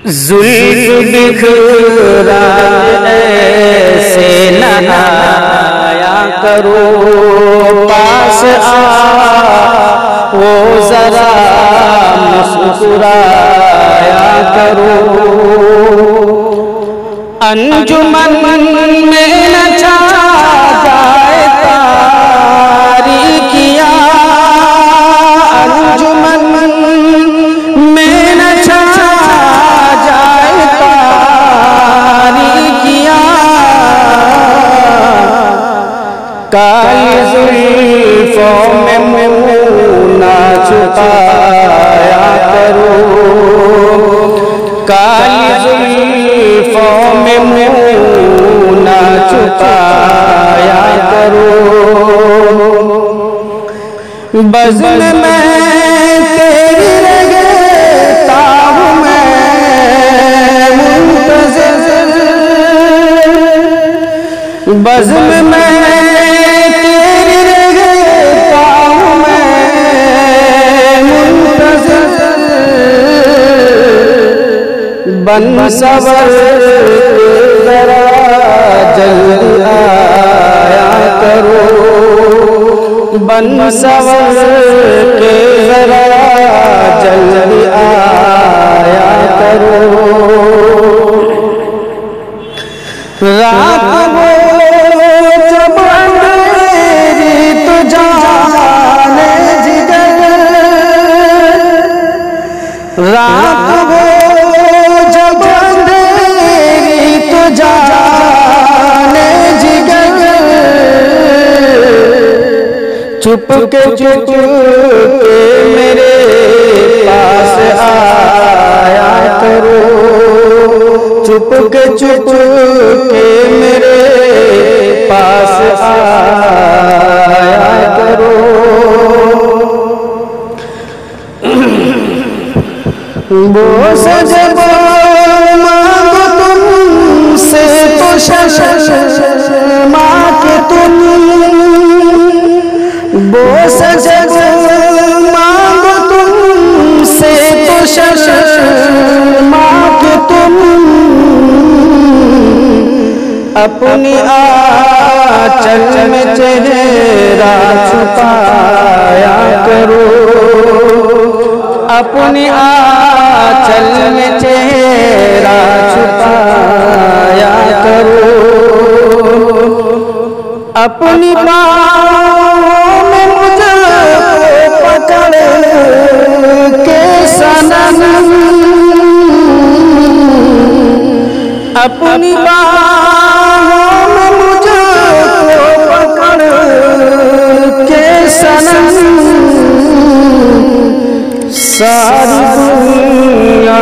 जुल्फ बिखरा ऐसे न आया करो, पास आ वो जरा मुस्कुराया करो। अंजुमन में न छा जाए तारीकियां, अंजुमन में न छा जाए तारीकियां, काली जुल्फों में मुँह ना छुपाया करो, काली जुल्फों में मुँह ना छुपाया करो। बज़्म में तेरी रहता हूँ मैं मुंतज़िर, बज़्म में तेरी रहता हूँ मैं मुंतज़िर। बन सवर जरा जल्दी आया करो, बन सवर के जरा जल्दी आया करो। रात हो जब अंधेरी तो जाने जिगर, रात हो जब अंधेरी तो जाने जिगर, चुप के मेरे पास आया करो, चुप के मेरे पास आया करो। वो सजबो मांगो तुमसे तो शर्मा के तुम, वो सजबो मांगो तुमसे तो शर्मा के तुम, अपनी आंचल में चेहरा छुपाया करो, अपनी आंचल में चेहरा छुपाया करो। अपनी बाहों में मुझे पकड़ के सनम, अपनी बाहों में मुझे पकड़ के सनम, सारी दुनिया